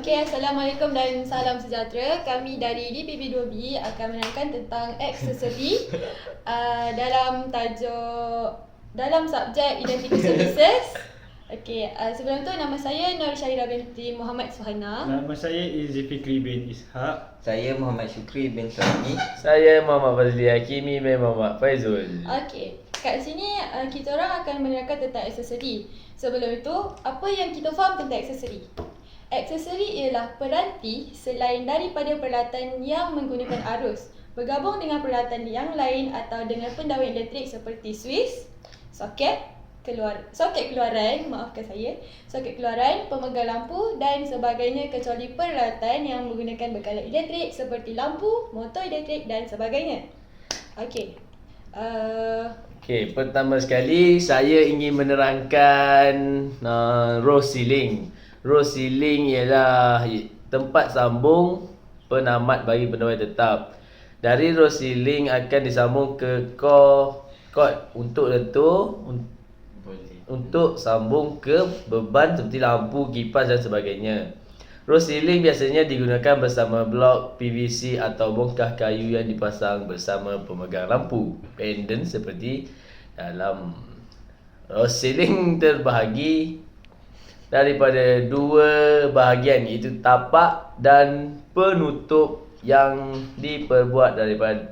Okey, Assalamualaikum dan salam sejahtera. Kami dari DPP2B akan menerangkan tentang aksesori dalam subjek Identity Services. Okey, sebelum tu nama saya Nur Syahira binti Muhammad Suhana. Nama saya Zulfikri bin Ishak. Saya Muhammad Syukri bin Sami. Saya Muhammad Fazli Hakimi bin Muhammad Faizul. Okey, kat sini kita orang akan menerangkan tentang aksesori. Sebelum itu, apa yang kita faham tentang aksesori? Aksesori ialah peranti selain daripada peralatan yang menggunakan arus, bergabung dengan peralatan yang lain atau dengan pendawai elektrik seperti suis, soket keluaran, pemegang lampu dan sebagainya, kecuali peralatan yang menggunakan bekalan elektrik seperti lampu, motor elektrik dan sebagainya. Okey. Okey, pertama sekali saya ingin menerangkan row ceiling. Row ceiling ialah tempat sambung penamat bagi pendawai tetap. Dari row ceiling akan disambung ke cord untuk untuk sambung ke beban seperti lampu, kipas dan sebagainya. Row ceiling biasanya digunakan bersama blok PVC atau bongkah kayu yang dipasang bersama pemegang lampu pendant seperti dalam. Row ceiling terbahagi daripada dua bahagian, iaitu tapak dan penutup yang diperbuat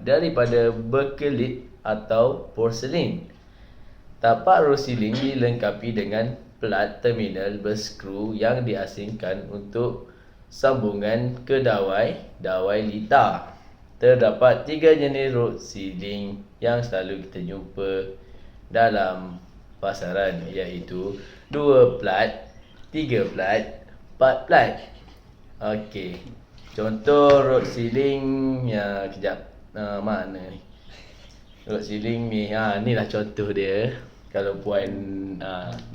daripada berkelit atau porselin. Tapak row ceiling dilengkapi dengan plat terminal berskru yang diasingkan untuk sambungan ke dawai litar. Terdapat 3 jenis row ceiling yang selalu kita jumpa dalam pasaran, iaitu 2 plat, 3 plat, 4 plat. Okey. Contoh road ceiling kejap. Mana ni? Road ceiling ni. Inilah contoh dia. Kalau puan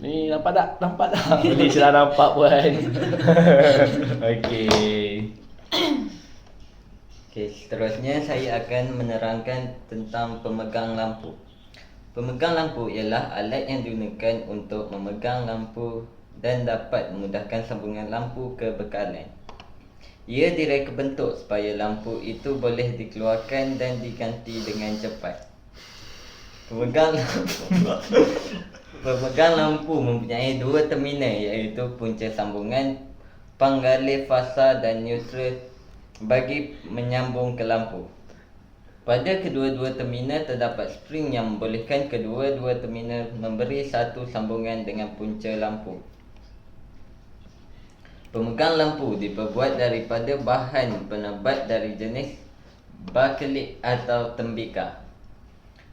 ni nampak tak? Nampak tak? Ni sudah nampak puan. Okey. Okey, seterusnya saya akan menerangkan tentang pemegang lampu. Pemegang lampu ialah alat yang digunakan untuk memegang lampu dan dapat memudahkan sambungan lampu ke bekalan. Ia direka bentuk supaya lampu itu boleh dikeluarkan dan diganti dengan cepat. Pemegang lampu mempunyai 2 terminal, iaitu punca sambungan, penggalih fasa dan neutral bagi menyambung ke lampu. Pada kedua-dua terminal terdapat spring yang membolehkan kedua-dua terminal memberi satu sambungan dengan punca lampu. Pemegang lampu diperbuat daripada bahan penebat dari jenis bakelit atau tembikar.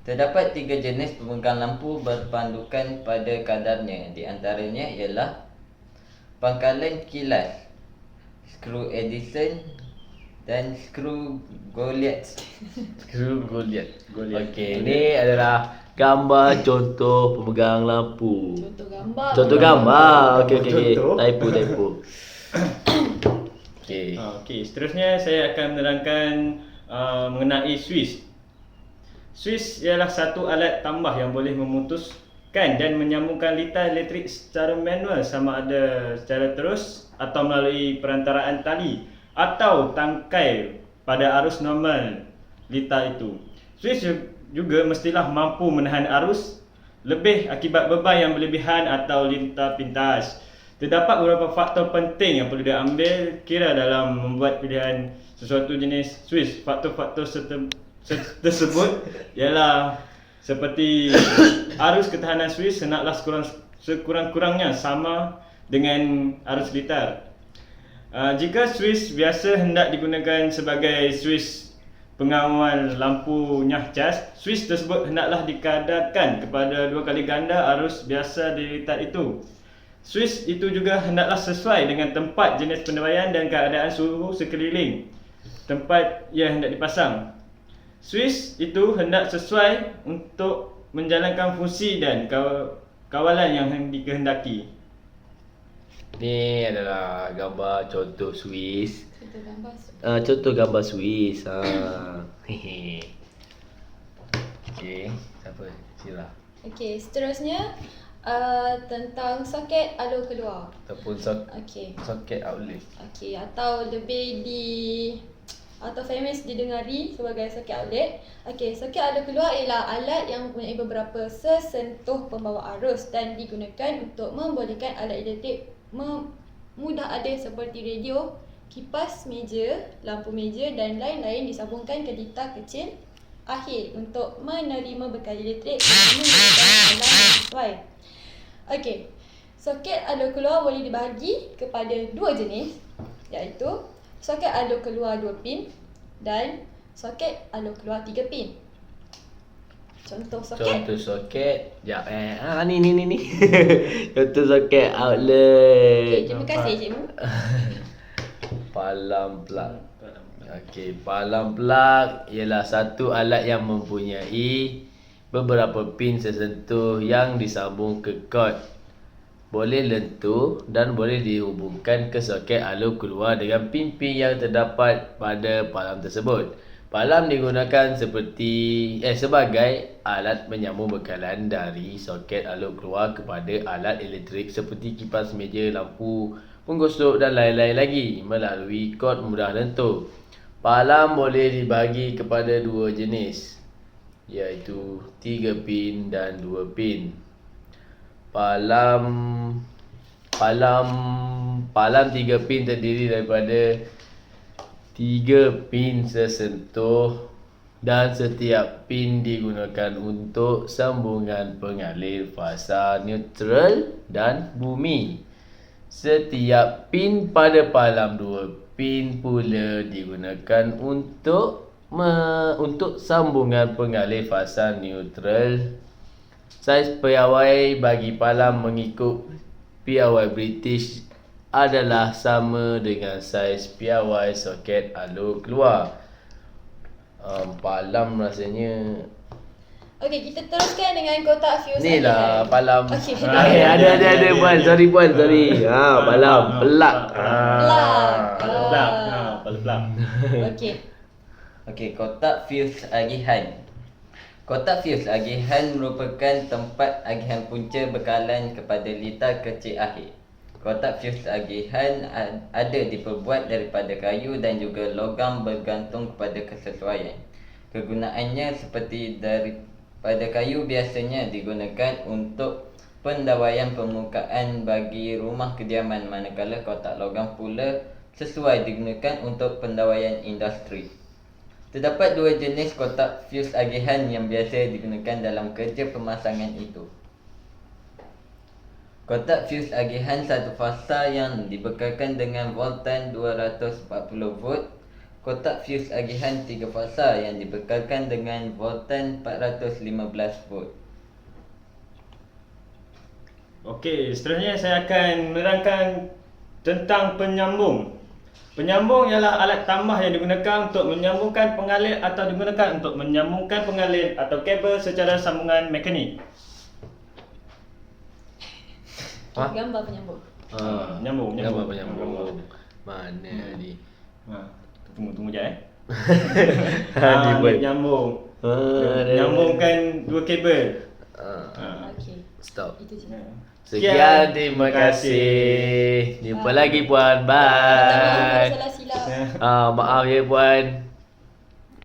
Terdapat 3 jenis pemegang lampu berpandukan pada kadarnya. Di antaranya ialah pangkalan kilas, skru Edison dan skru Goliath. Skru Goliath. Okey, ini adalah gambar contoh pemegang lampu. Contoh gambar. Okey. Typo. Okey. Okey, seterusnya saya akan menerangkan mengenai suis. Suis ialah satu alat tambah yang boleh memutuskan dan menyambungkan litar elektrik secara manual, sama ada secara terus atau melalui perantaraan tali atau tangkai pada arus normal litar itu. Suis juga mestilah mampu menahan arus lebih akibat beban yang berlebihan atau litar pintas. Terdapat beberapa faktor penting yang perlu diambil kira dalam membuat pilihan sesuatu jenis suis. Faktor-faktor tersebut ialah seperti arus ketahanan suis hendaklah sekurang-kurangnya sama dengan arus litar. Jika suis biasa hendak digunakan sebagai suis pengawal lampu nyah cas, suis tersebut hendaklah dikadarkan kepada 2 kali ganda arus biasa di litar itu. Suis itu juga hendaklah sesuai dengan tempat, jenis pendawaian dan keadaan suhu sekeliling tempat ia hendak dipasang. Suis itu hendak sesuai untuk menjalankan fungsi dan kawalan yang dikehendaki. Ini adalah gambar contoh suis. Contoh gambar suis. Okey, siapa? Sila. Okey, seterusnya tentang soket alur keluar. Ataupun Okey. soket outlet. Okey, atau lebih atau famous didengari sebagai soket outlet. Okey, soket alur keluar ialah alat yang mempunyai beberapa sesentuh pembawa arus dan digunakan untuk membolehkan alat elektrik mudah ada seperti radio, kipas meja, lampu meja dan lain-lain disambungkan ke litar kecil akhir untuk menerima bekal elektrik dengan menggunakan alat yang sesuai. Okey, soket alur keluar boleh dibahagi kepada dua jenis, iaitu soket alur keluar 2 pin dan soket alur keluar 3 pin. Contoh soket. Contoh soket. Sekejap ni. Contoh soket outlet. Okey, terima kasih cikgu. Palang plug. Okey, palang plug ialah satu alat yang mempunyai beberapa pin sesentuh yang disambung ke kod. Boleh lentur dan boleh dihubungkan ke soket alur keluar dengan pin-pin yang terdapat pada palang tersebut. Palang digunakan sebagai alat menyambung bekalan dari soket alur keluar kepada alat elektrik seperti kipas meja, lampu, penggosok dan lain-lain lagi melalui kod mudah lentur. Palang boleh dibagi kepada dua jenis, iaitu 3 pin dan 2 pin. Palang 3 pin terdiri daripada 3 pin sesentuh dan setiap pin digunakan untuk sambungan pengalir fasa neutral dan bumi. Setiap pin pada palang 2 pin pula digunakan untuk sambungan pengalir fasa neutral. Saiz piawai bagi palang mengikut piawai British adalah sama dengan saiz piawai soket alur keluar. Palang rasanya Okey, kita teruskan dengan kotak fuse. ni lah palang. Okey. Ada puan. Sorry. Palang pelak. Plug. Okey. Okey, kotak fuse agihan. Kotak fuse agihan merupakan tempat agihan punca bekalan kepada litar kecil akhir. Kotak fuse agihan ada diperbuat daripada kayu dan juga logam bergantung kepada kesesuaian. Kegunaannya seperti daripada kayu biasanya digunakan untuk pendawaian permukaan bagi rumah kediaman, manakala kotak logam pula sesuai digunakan untuk pendawaian industri. Terdapat dua jenis kotak fuse agihan yang biasa digunakan dalam kerja pemasangan itu. Kotak fuse agihan satu fasa yang dibekalkan dengan voltan 240 volt. Kotak fuse agihan 3 fasa yang dibekalkan dengan voltan 415 volt. Okey, seterusnya saya akan menerangkan tentang penyambung. Penyambung ialah alat tambah yang digunakan untuk menyambungkan pengalir atau digunakan untuk menyambungkan pengalir atau kabel secara sambungan mekanik. Gambar penyambung. Menyambung. Gambar penyambung. Mana ni? Tunggu jap Ni pun. Nyambung. Nyambungkan dua kabel. Okey. Stop. Itu je. Sekian, terima kasih. Jumpa lagi puan. Bye. Salah silap. Maaf ya puan.